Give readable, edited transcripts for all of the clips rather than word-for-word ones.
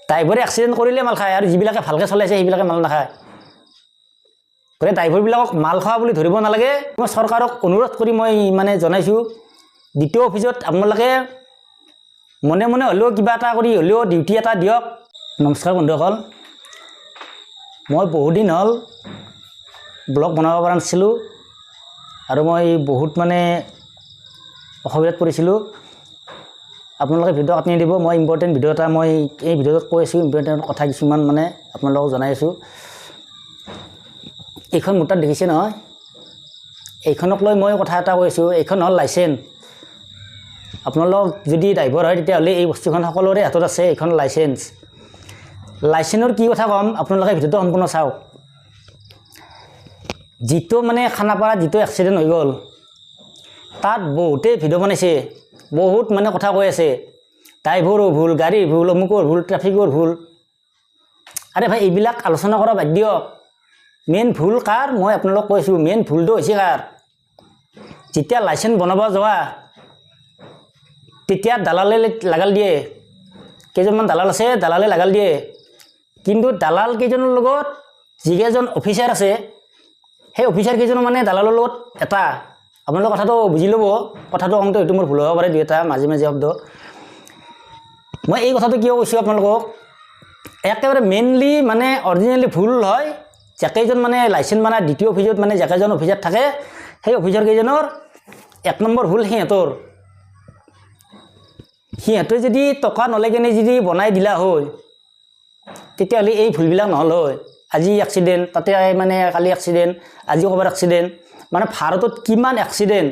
ড্ৰাইভাৰে এক্সিডেণ্ট কৰিলে মাল খায় আৰু যিবিলাকে ভালকৈ চলাইছে সেইবিলাকে মাল নাখায় গতিকে ড্ৰাইভাৰবিলাকক মাল খোৱা বুলি ধৰিব নালাগে মই চৰকাৰক অনুৰোধ কৰি মই মানে জনাইছোঁ দ্বিতীয় অফিচত আপোনালোকে মনে মনে হ'লেও কিবা এটা কৰি হ'লেও ডিউটি এটা দিয়ক নমস্কাৰ বন্ধুসকল মই বহুদিন হ'ল ব্লগ বনাব পৰা নাছিলোঁ আৰু মই বহুত মানে অসুবিধাত পৰিছিলোঁ আপোনালোকে ভিডিঅ' কাটি দিব মই ইম্পৰ্টেণ্ট ভিডিঅ' এটা মই এই ভিডিঅ'ত কৈ আছোঁ ইম্পৰ্টেণ্ট কথা কিছুমান মানে আপোনালোকক জনাই আছোঁ এইখন মোৰ তাত দেখিছে নহয় এইখনক লৈ মই কথা এটা কৈ আছোঁ এইখন হ'ল লাইচেন্স আপোনালোক যদি ড্ৰাইভাৰ হয় তেতিয়াহ'লে এই বস্তুখন সকলোৰে হাতত আছে এইখন লাইচেন্সৰ কি কথা ক'ম আপোনালোকে ভিডিঅ'টো সম্পূৰ্ণ চাওক যিটো মানে খানাপাৰাত যিটো এক্সিডেণ্ট হৈ গ'ল তাত বহুতে ভিডিঅ' বনাইছে বহুত মানে কথা কৈ আছে ড্ৰাইভাৰো ভুল গাড়ীৰ ভুল অমুকৰ ভুল ট্ৰাফিকৰ ভুল আৰে ভাই এইবিলাক আলোচনা কৰা বাদ দিয়ক মেইন ভুল কাৰ মই আপোনালোকক কৈছোঁ মেইন ভুলটো হৈছে কাৰ যেতিয়া লাইচেন্স বনাব যোৱা তেতিয়া দালালে লাগাল দিয়ে কেইজনমান দালাল আছে দালালে লাগাল দিয়ে কিন্তু দালাল কেইজনৰ লগত যিকেইজন অফিচাৰ আছে সেই অফিচাৰ কেইজন মানে দালালৰ লগত এটা আপোনালোকে কথাটো বুজি ল'ব কথাটো কওঁতে হয়তো মোৰ ভুল হ'ব পাৰে দুই এটা মাজে মাজে শব্দ মই এই কথাটো কিয় কৈছোঁ আপোনালোকক একেবাৰে মেইনলি মানে অৰিজিনেলি ভুল হয় যাকেইজন মানে লাইচেন্স মানে দ্বিতীয় অফিচত মানে যাকেইজন অফিচাৰ থাকে সেই অফিচাৰ কেইজনৰ এক নম্বৰ ভুল সিহঁতে যদি টকা নলে কেনে যদি বনাই দিলা হয় তেতিয়াহ'লে এই ভুলবিলাক নহ'ল হয় আজি এক্সিডেণ্ট তাতে মানে কালি এক্সিডেণ্ট আজি ক'ৰবাত এক্সিডেণ্ট মানে ভাৰতত কিমান এক্সিডেণ্ট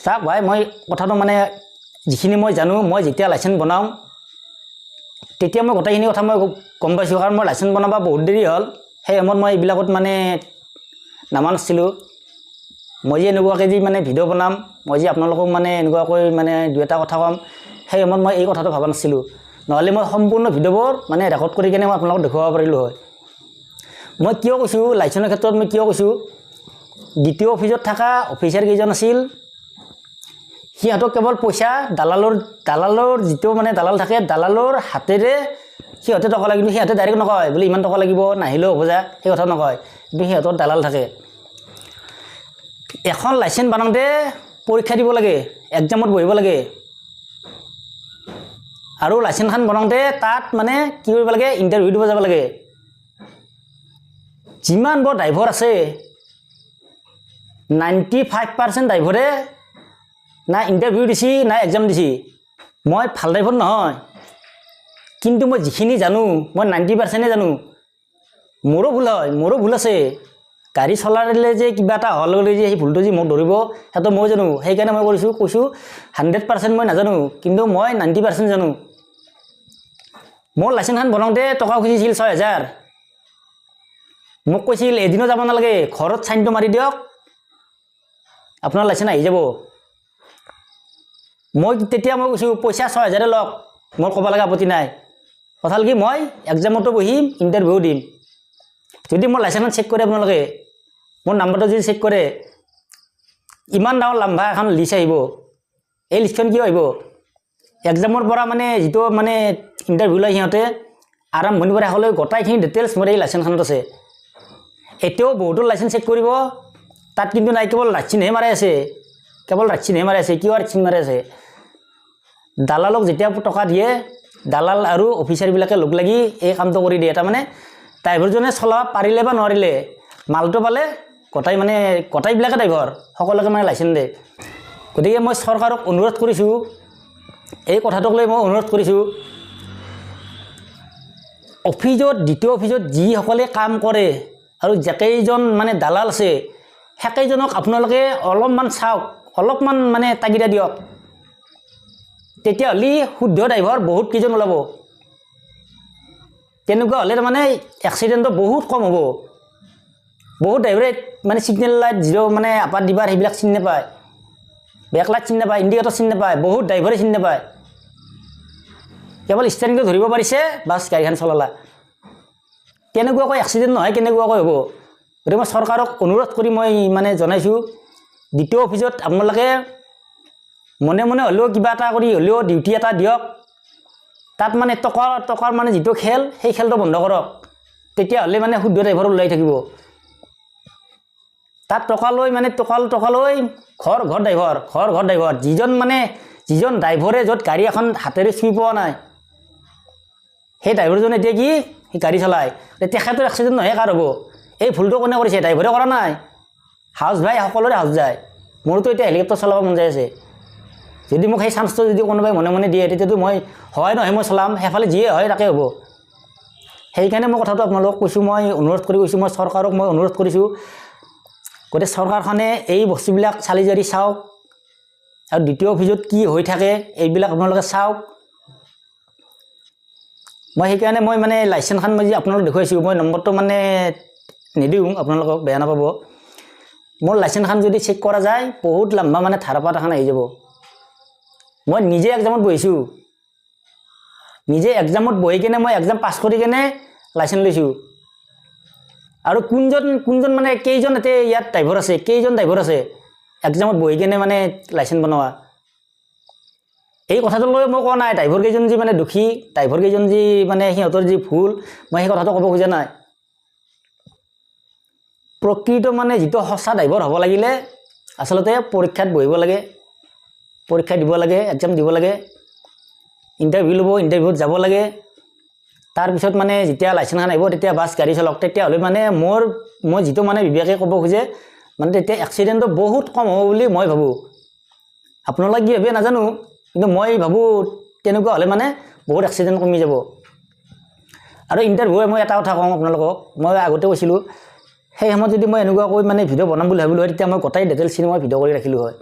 চাওক ভাই মই কথাটো মানে যিখিনি মই জানো মই যেতিয়া লাইচেন্স বনাওঁ তেতিয়া মই গোটেইখিনি কথা মই গম পাইছোঁ কাৰণ মই লাইচেন্স বনাব বহুত দেৰি হ'ল সেই সময়ত মই এইবিলাকত মানে নামা নাছিলোঁ মই যে এনেকুৱাকৈ যি মানে ভিডিঅ' বনাম মই যে আপোনালোকক মানে এনেকুৱাকৈ মানে দুই এটা কথা ক'ম সেই সময়ত মই এই কথাটো ভবা নাছিলোঁ নহ'লে মই সম্পূৰ্ণ ভিডিঅ'বোৰ মানে ৰেকৰ্ড কৰি কিনে মই আপোনালোকক দেখুৱাব পাৰিলোঁ হয় মই কিয় কৈছোঁ লাইচেন্সৰ ক্ষেত্ৰত মই কিয় কৈছোঁ দ্বিতীয় অফিচত থকা অফিচাৰ কেইজন আছিল সিহঁতক কেৱল পইচা দালালৰ যিটো মানে দালাল থাকে দালালৰ হাতেৰে সিহঁতে টকা লাগে কিন্তু সিহঁতে ডাইৰেক্ট নকয় বোলে ইমান টকা লাগিব নাহিলেও হ'ব যা সেই কথা নকয় কিন্তু সিহঁতৰ দালাল থাকে এখন লাইচেন্স বনাওঁতে পৰীক্ষা দিব লাগে এক্সামত বহিব লাগে আৰু লাইচেন্সখন বনাওঁতে তাত মানে কি কৰিব লাগে ইণ্টাৰভিউ দিব যাব লাগে যিমান বৰ ড্ৰাইভাৰ আছে 95% ড্ৰাইভাৰে না ইণ্টাৰভিউ দিছি না এক্সাম দিছি মই ভাল ড্ৰাইভাৰ নহয় কিন্তু মই যিখিনি জানো মই 90%হে জানো মোৰো ভুল আছে গাড়ী চলালে যে কিবা এটা হোৱাৰ লগে যে সেই ভুলটো যে মোক ধৰিব সেইটো মই জানো সেইকাৰণে মই কৈছোঁ 100% মই নাজানো কিন্তু মই 90% জানো মোৰ লাইচেন্সখন বনাওঁতে টকা খুজিছিল 6,000 মোক কৈছিল এদিনো যাব নালাগে ঘৰত চাইনটো মাৰি দিয়ক আপোনাৰ লাইচেন্স আহি যাব মই তেতিয়া মই কৈছোঁ পইচা 6,000 লওক মোৰ ক'ব লগা আপত্তি নাই কথা হ'ল কি মই এক্সামতো বহিম ইণ্টাৰভিউ দিম যদি মোৰ লাইচেন্সখন চেক কৰে আপোনালোকে মোৰ নাম্বাৰটো যদি চেক কৰে ইমান ডাঙৰ লাম্বা এখন লিষ্ট আহিব এই লিষ্টখন কিয় আহিব এক্সামৰ পৰা মানে যিটো মানে ইণ্টাৰভিউ লয় সিহঁতে আৰম্ভণিৰ পৰা শেষলৈ গোটেইখিনি ডিটেইলছ মোৰ এই লাইচেন্সখনত আছে এতিয়াও বহুতো লাইচেন্স চেক কৰিব তাত কিন্তু নাই কেৱল ৰাচিনহে মাৰাই আছে কিয় ৰাচিন মাৰি আছে দালালক যেতিয়া টকা দিয়ে দালাল আৰু অফিচাৰবিলাকে লগ লাগি এই কামটো কৰি দিয়ে তাৰমানে ড্ৰাইভাৰজনে চলাব পাৰিলে বা নোৱাৰিলে মালটো পালে গোটেইবিলাকে ড্ৰাইভাৰ সকলোকে মানে লাইচেন্স দিয়ে গতিকে মই চৰকাৰক অনুৰোধ কৰিছোঁ এই কথাটোক লৈ মই অনুৰোধ কৰিছোঁ অফিচত দ্বিতীয় অফিচত যিসকলে কাম কৰে আৰু যাকেইজন মানে দালাল আছে সেইকেইজনক আপোনালোকে অলপমান চাওক অলপমান মানে তাগিদা দিয়ক তেতিয়াহ'লে শুদ্ধ ড্ৰাইভাৰ বহুত কেইজন ওলাব তেনেকুৱা হ'লে তাৰমানে এক্সিডেণ্টটো বহুত কম হ'ব বহুত ড্ৰাইভাৰে মানে ছিগনেল লাইট জিৰ' মানে আপাৰ দিবাৰ সেইবিলাক চিনি নাপায় বেক লাইট চিনি নাপায় ইণ্ডিকেটৰ চিনি নাপায় বহুত ড্ৰাইভাৰে চিনি নাপায় কেৱল ষ্টাৰিংটো ধৰিব পাৰিছে বাছ গাড়ীখন চলালা কেনেকুৱাকৈ এক্সিডেণ্ট নহয় কেনেকুৱাকৈ হ'ব গতিকে মই চৰকাৰক অনুৰোধ কৰি মই মানে জনাইছোঁ দ্বিতীয় অফিচত আপোনালোকে মনে মনে হ'লেও কিবা এটা কৰি হ'লেও ডিউটি এটা দিয়ক তাত মানে টকাৰ মানে যিটো খেল সেই খেলটো বন্ধ কৰক তেতিয়াহ'লে মানে শুদ্ধ ড্ৰাইভাৰ ওলাই থাকিব তাত টকা লৈ ঘৰ ড্ৰাইভাৰ যিজন ড্ৰাইভাৰে য'ত গাড়ী এখন হাতেৰে চুই পোৱা নাই সেই ড্ৰাইভাৰজনে এতিয়া কি সেই গাড়ী চলায় তেখেতৰ এক্সিডেণ্ট নহয় কাৰ হ'ব এই ভুলটো কোনে কৰিছে ড্ৰাইভাৰে কৰা নাই হাউচ ভাই সকলোৰে হাউচ যায় মোৰতো এতিয়া হেলিকপ্টাৰ চলাব মন যায় আছে যদি মোক সেই চান্সটো যদি কোনোবাই মনে মনে দিয়ে তেতিয়াতো মই হয় নহয় মই চলাম সেইফালে যিয়ে হয় তাকে হ'ব সেইকাৰণে মই কথাটো আপোনালোকক কৈছোঁ মই অনুৰোধ কৰি কৈছোঁ মই চৰকাৰক মই অনুৰোধ কৰিছোঁ গতিকে চৰকাৰখনে এই বস্তুবিলাক চালি জাৰি চাওক আৰু দ্বিতীয় অফিচত কি হৈ থাকে এইবিলাক আপোনালোকে চাওক মই সেইকাৰণে মই মানে লাইচেন্সখন মই যে আপোনালোকক দেখুৱাইছোঁ মই নম্বৰটো মানে নিদিওঁ আপোনালোকক বেয়া নাপাব মোৰ লাইচেন্সখন যদি চেক কৰা যায় বহুত লম্বা মানে ধাৰাপাত এখন আহি যাব মই নিজে এক্সামত বহিছোঁ নিজে এক্সামত বহি কেনে মই এক্সাম পাছ কৰি কেনে লাইচেন্স লৈছোঁ আৰু কোনজন মানে কেইজন ইয়াত ড্ৰাইভাৰ আছে এক্সামত বহি কেনে মানে লাইচেন্স বনোৱা এই কথাটো লৈ মই কোৱা নাই ড্ৰাইভাৰ কেইজন যি মানে দুখী ড্ৰাইভাৰ কেইজন যি মানে সিহঁতৰ যি ভুল মই সেই কথাটো ক'ব খোজা নাই প্ৰকৃত মানে যিটো সঁচা ড্ৰাইভাৰ হ'ব লাগিলে আচলতে পৰীক্ষাত বহিব লাগে পৰীক্ষা দিব লাগে এক্সাম দিব লাগে ইণ্টাৰভিউ ল'ব ইণ্টাৰভিউত যাব লাগে তাৰপিছত মানে যেতিয়া লাইচেন্সখন আহিব তেতিয়া বাছ গাড়ী চলাওক তেতিয়াহ'লে মানে মই যিটো মানে বিবেকে ক'ব খোজে মানে তেতিয়া এক্সিডেণ্টটো বহুত কম হ'ব বুলি মই ভাবোঁ আপোনালোকে কি ভাবে নাজানো কিন্তু মই ভাবোঁ তেনেকুৱা হ'লে মানে বহুত এক্সিডেণ্ট কমি যাব আৰু ইণ্টাৰভিউ মই এটা কথা কওঁ আপোনালোকক মই আগতে কৈছিলোঁ সেই সময়ত যদি মই এনেকুৱাকৈ মানে ভিডিঅ' বনাম বুলি ভাবিলোঁ হয় তেতিয়া মই গোটেই ডিটেইলছখিনি মই ভিডিঅ' কৰি ৰাখিলোঁ হয়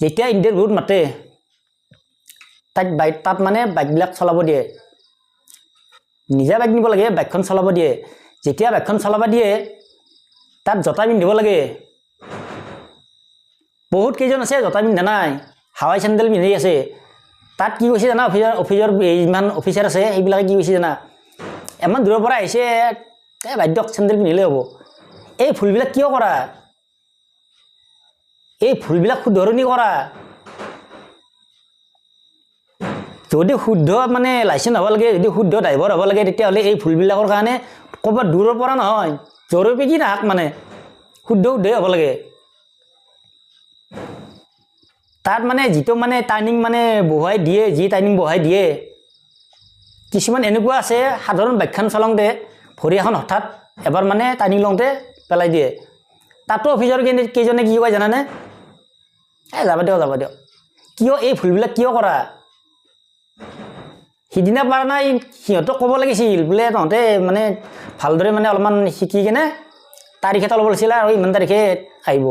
যেতিয়া ইণ্টাৰভিউত মাতে তাত মানে বাইকবিলাক চলাব দিয়ে নিজা বাইক নিব লাগে বাইকখন চলাব দিয়ে যেতিয়া বাইকখন চলাব দিয়ে তাত জোতা পিন্ধিব লাগে বহুত কেইজন আছে জোতা পিন্ধা নাই হাৱাই চেণ্ডেল পিন্ধি আছে তাত কি কৈছে জানা অফিচৰ ইমান অফিচাৰ আছে সেইবিলাকে কি কৈছে জানা ইমান দূৰৰ পৰা আহিছে বাধ্যক চেণ্ডেল পিন্ধিলে হ'ব এই ভুলবিলাক কিয় কৰা এই ভুলবিলাক শুধৰণি কৰা যদি শুদ্ধ মানে লাইচেন্স হ'ব লাগে যদি শুদ্ধ ড্ৰাইভাৰ হ'ব লাগে তেতিয়াহ'লে এই ভুলবিলাকৰ কাৰণে ক'ৰবাত দূৰৰ পৰা নহয় জৰুৰী কি নাহক মানে শুদ্ধই হ'ব লাগে তাত মানে যিটো মানে টাৰ্ণিং মানে বহাই দিয়ে যি টাৰ্ণিং বহাই দিয়ে কিছুমান এনেকুৱা আছে সাধাৰণ বাইকখন চলাওঁতে ভৰি এখন হঠাৎ এবাৰ মানে টাৰ্ণিং লওঁতে পেলাই দিয়ে তাতো অফিচৰ কেইজনে কি কয় জানানে যাব দিয়ক কিয় এই ভুলবিলাক কিয় কৰা সিদিনা পৰা নাই সিহঁতক ক'ব লাগিছিল বোলে তহঁতে মানে ভালদৰে মানে অলপমান শিকি কেনে তাৰিখ এটা ল'ব লাগিছিল আৰু ইমান তাৰিখে আহিব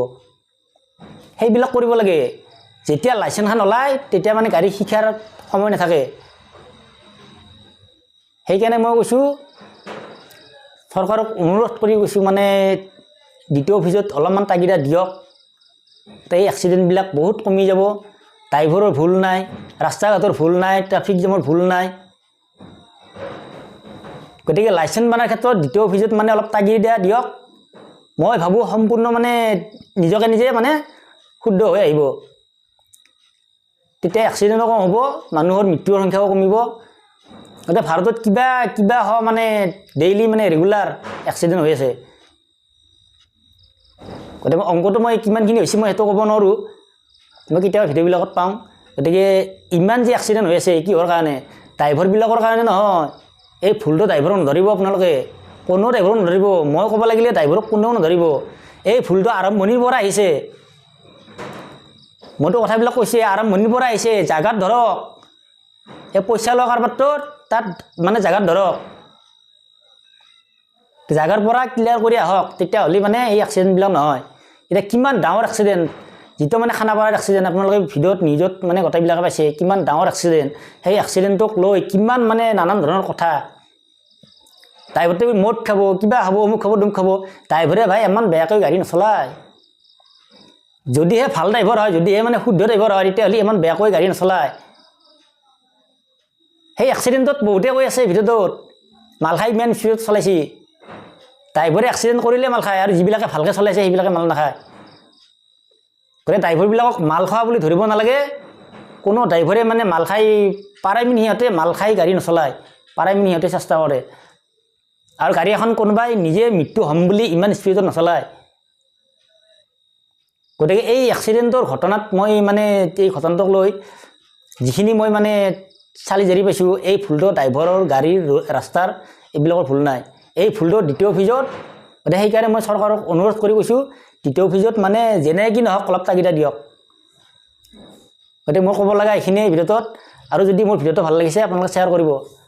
সেইবিলাক কৰিব লাগে যেতিয়া লাইচেন্সখন ওলায় তেতিয়া মানে গাড়ী শিকাৰ সময় নাথাকে সেইকাৰণে মই কৈছোঁ চৰকাৰক অনুৰোধ কৰি কৈছোঁ মানে দ্বিতীয় অফিচত অলপমান তাগিদা দিয়ক এই এক্সিডেণ্টবিলাক বহুত কমি যাব ড্ৰাইভাৰৰ ভুল নাই ৰাস্তা ঘাটৰ ভুল নাই ট্ৰাফিক জামৰ ভুল নাই গতিকে লাইচেন্স বনাৰ ক্ষেত্ৰত দ্বিতীয় অফিচত মানে অলপ তাগিদা দিয়ক মই ভাবোঁ সম্পূৰ্ণ মানে নিজকে নিজে মানে শুদ্ধ হৈ আহিব তেতিয়া এক্সিডেণ্টো কম হ'ব মানুহৰ মৃত্যুৰ সংখ্যাও কমিব গতিকে ভাৰতত কিবা মানে ডেইলি মানে ৰেগুলাৰ এক্সিডেণ্ট হৈ আছে গতিকে অংকটো মই কিমানখিনি হৈছে মই সেইটো ক'ব নোৱাৰোঁ মই কেতিয়াবা ভিডিঅ'বিলাকত পাওঁ গতিকে ইমান যে এক্সিডেণ্ট হৈ আছে কিহৰ কাৰণে ড্ৰাইভাৰবিলাকৰ কাৰণে নহয় এই ভুলটো ড্ৰাইভাৰক নধৰিব আপোনালোকে কোনো ড্ৰাইভাৰক নধৰিব মই ক'ব লাগিলে ড্ৰাইভাৰক কোনেও নধৰিব এই ভুলটো আৰম্ভণিৰ পৰা আহিছে মইতো কথাবিলাক কৈছে আৰম্ভণিৰ পৰা আহিছে জাগাত ধৰক এই পইচা লোৱা কাৰবাৰটোত তাত মানে জাগাত ধৰক জাগাৰ পৰা ক্লিয়াৰ কৰি আহক তেতিয়াহ'লে মানে এই এক্সিডেণ্টবিলাক নহয় এতিয়া কিমান ডাঙৰ এক্সিডেণ্ট যিটো মানে খানাপাৰাৰ এক্সিডেণ্ট আপোনালোকে ভিডিঅ'ত নিউজত মানে গোটেইবিলাকে পাইছে কিমান ডাঙৰ এক্সিডেণ্ট সেই এক্সিডেণ্টক লৈ কিমান মানে নানান ধৰণৰ কথা ড্ৰাইভাৰটো মদ খাব কিবা খাব অমুক খাব দুমুক খাব ড্ৰাইভাৰে ভাই ইমান বেয়াকৈ গাড়ী নচলায় যদিহে ভাল ড্ৰাইভাৰ হয় যদিহে মানে শুদ্ধ ড্ৰাইভাৰ হয় তেতিয়াহ'লে ইমান বেয়াকৈ গাড়ী নচলায় সেই এক্সিডেণ্টত বহুতে কৈ আছে ভিডিঅ'টোত মাল খাই ইমান স্পীডত চলাইছে ড্ৰাইভাৰে এক্সিডেণ্ট কৰিলে মাল খায় আৰু যিবিলাকে ভালকৈ চলাইছে সেইবিলাকে মাল নাখায় গতিকে ড্ৰাইভাৰবিলাকক মাল খোৱা বুলি ধৰিব নালাগে কোনো ড্ৰাইভাৰে মানে মাল খাই পাৰাইমিন সিহঁতে মাল খাই গাড়ী নচলায় পাৰাইমিন সিহঁতে চেষ্টা কৰে আৰু গাড়ী এখন কোনোবাই নিজে মৃত্যু হ'ম বুলি ইমান স্পীডত নচলায় গতিকে এই এক্সিডেণ্টৰ ঘটনাত মই মানে এই ঘটনাটোক লৈ যিখিনি মই মানে চালি জাৰি পাইছোঁ এই ভুলটো ড্ৰাইভাৰৰ গাড়ীৰ ৰাস্তাৰ এইবিলাকৰ ভুল নাই এই ভুলটো দ্বিতীয় ফিজত গতিকে সেইকাৰণে মই চৰকাৰক অনুৰোধ কৰি কৈছোঁ দ্বিতীয় ফিজত মানে যেনে কি নহওক অলপ তাগিদা দিয়ক গতিকে মই ক'ব লগা এইখিনিয়ে ভিডিঅ'টোত আৰু যদি মোৰ ভিডিঅ'টো ভাল লাগিছে আপোনালোকে শ্বেয়াৰ কৰিব